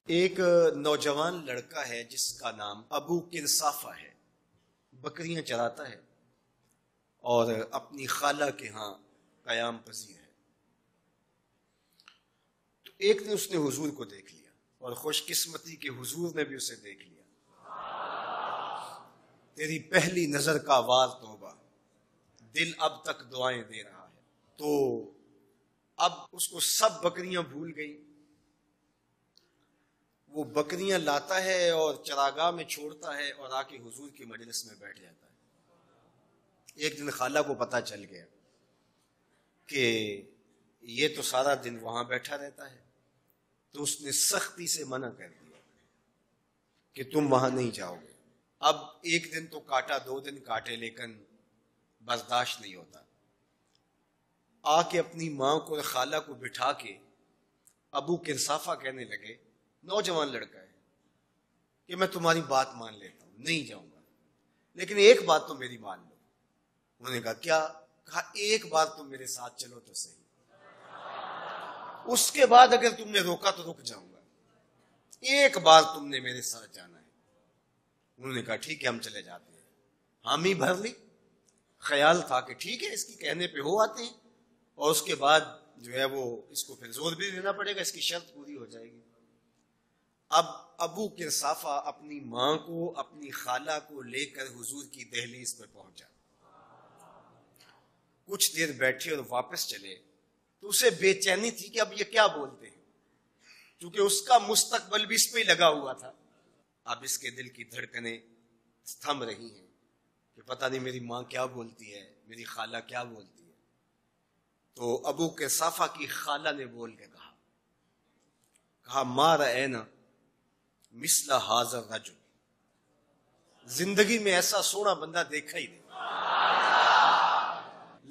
ایک نوجوان لڑکا ہے جس کا نام ابو کرسافہ ہے، بکریاں چراتا ہے اور اپنی خالہ کے ہاں قیام پذیر ہے۔ تو ایک دن اس نے حضور کو دیکھ لیا اور خوش قسمتی کے حضور نے بھی اسے دیکھ لیا۔ تیری پہلی نظر کا وار توبہ، دل اب تک دعائیں دے رہا ہے۔ تو اب اس کو سب بکریاں بھول گئی، وہ بکریاں لاتا ہے اور چراگاہ میں چھوڑتا ہے اور آ کے حضور کی مجلس میں بیٹھ جاتا ہے۔ ایک دن خالہ کو پتہ چل گیا کہ یہ تو سارا دن وہاں بیٹھا رہتا ہے، تو اس نے سختی سے منع کر دیا کہ تم وہاں نہیں جاؤ گے۔ اب ایک دن تو کاٹا، 2 دن کاٹے، لیکن برداشت نہیں ہوتا۔ آ کے اپنی ماں کو اور خالہ کو بٹھا کے ابو کرسافہ کہنے لگے، نوجوان لڑکا ہے، کہ میں تمہاری بات مان لیتا ہوں، نہیں جاؤں گا، لیکن ایک بات تو میری مان لو۔ انہوں نے کہا کیا؟ کہا ایک بار تم میرے ساتھ چلو تو صحیح، اس کے بعد اگر تم نے روکا تو رک جاؤں گا، ایک بار تم نے میرے ساتھ جانا ہے۔ انہوں نے کہا ٹھیک ہے، ہم چلے جاتے ہیں۔ حامی بھر لی، خیال تھا کہ ٹھیک ہے اس کی کہنے پہ ہو آتے ہیں، اور اس کے بعد جو ہے وہ اس کو پھر زور بھی دینا پڑے گا، اس کی شرط پوری ہو جائے گی۔ اب ابو کرسافہ اپنی ماں کو، اپنی خالہ کو لے کر حضور کی دہلیز پہ پہنچا۔ کچھ دیر بیٹھے اور واپس چلے تو اسے بے چینی تھی کہ اب یہ کیا بولتے ہیں، کیونکہ اس کا مستقبل بھی اس پہ لگا ہوا تھا۔ اب اس کے دل کی دھڑکنیں تھم رہی ہیں کہ پتہ نہیں میری ماں کیا بولتی ہے، میری خالہ کیا بولتی ہے۔ تو ابو کرسافہ کی خالہ نے بول کے کہا ما رأینا مثل ھذا الرجل، زندگی میں ایسا سونا بندہ دیکھا ہی نہیں۔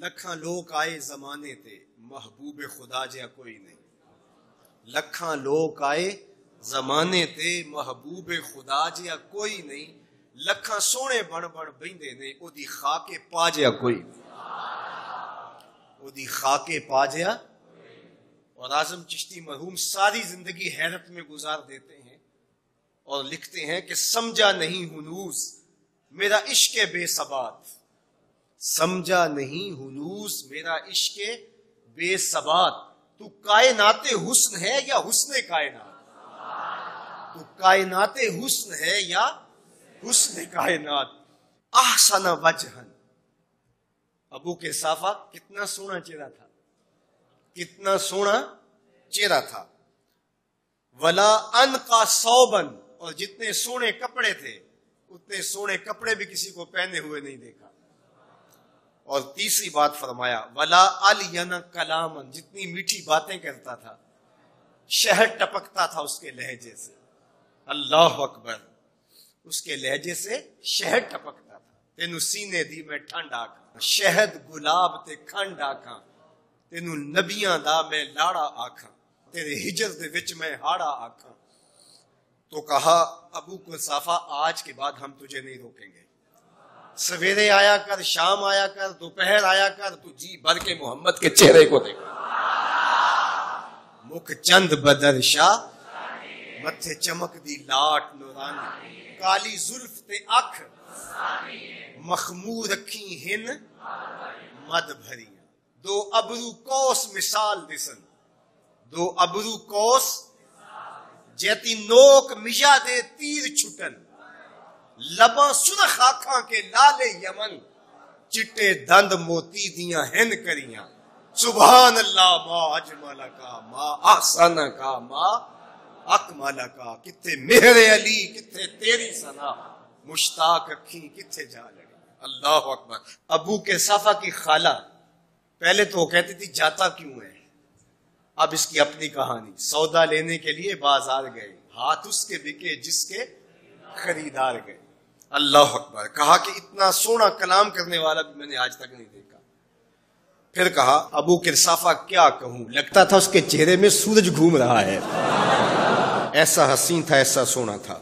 لکھاں لوگ آئے زمانے تے، محبوب خدا جہا کوئی نہیں۔ لکھاں لوگ آئے زمانے تے، محبوب خدا جہا کوئی نہیں۔ لکھاں سونے بن بن بہندے نے، او دی خاک پا جہا کوئی نہیں۔ او دی خاک پا جہا۔ اور اعظم چشتی مرحوم ساری زندگی حیرت میں گزار دیتے ہیں اور لکھتے ہیں کہ سمجھا نہیں ہنوز میرا عشق بے ثبات، سمجھا نہیں ہنوز میرا عشق بے ثبات، تو کائنات حسن ہے یا حسن کائنات، تو کائنات حسن ہے یا حسن کائنات۔ احسن وجہن، ابو کرسافہ کتنا سونا چہرہ تھا، کتنا سونا چہرہ تھا۔ ولا انقا ثوبا، اور جتنے سونے کپڑے تھے اتنے سونے کپڑے بھی کسی کو پہنے ہوئے نہیں دیکھا۔ اور تیسری بات فرمایا ولا الین کلاما، جتنی میٹھی باتیں کرتا تھا، شہد ٹپکتا تھا اس کے لہجے سے۔ اللہ اکبر، اس کے لہجے سے شہد ٹپکتا تھا۔ تینو سینے دی میں ٹھنڈ آکھاں، شہد گلاب تے کھنڈ آکھاں، تینو نبیاں دا میں لاڑا آکھاں، تیرے ہجر دے وچ میں ہاڑا آکھاں۔ تو کہا ابو کرسافہ آج کے بعد ہم تجھے نہیں روکیں گے، سویرے آیا کر، شام آیا کر، دوپہر آیا کر، تو جی بھر کے محمد کے چہرے کو دیکھ۔ مکھ چند بدر شاہ، متھے چمک دی لاٹ نورانی، کالی زلف تے اکھ، مخمور رکھی ہن مد بھریاں، دو ابرو کوس مثال دسن، دو ابرو کوس جیتی نوک مجا دے تیر چھٹن، لباں سرخ آنکھاں کے لالے یمن، چٹے دند موتی دیاں ہن کریاں۔ سبحان اللہ ما اجمل کا، ما احسن کا، ما اکمل کا۔ کتھے مہر علی، کتھے تیری ثنا، مشتاق اکھی کتھے جا لڑی۔ اللہ اکبر۔ ابو کرسافہ کی خالہ پہلے تو وہ کہتی تھی جاتا کیوں ہے، اب اس کی اپنی کہانی۔ سودا لینے کے لیے بازار گئے، ہاتھ اس کے بکے جس کے خریدار گئے۔ اللہ اکبر۔ کہا کہ اتنا سونا کلام کرنے والا بھی میں نے آج تک نہیں دیکھا۔ پھر کہا ابو کرسافہ کیا کہوں، لگتا تھا اس کے چہرے میں سورج گھوم رہا ہے، ایسا حسین تھا، ایسا سونا تھا۔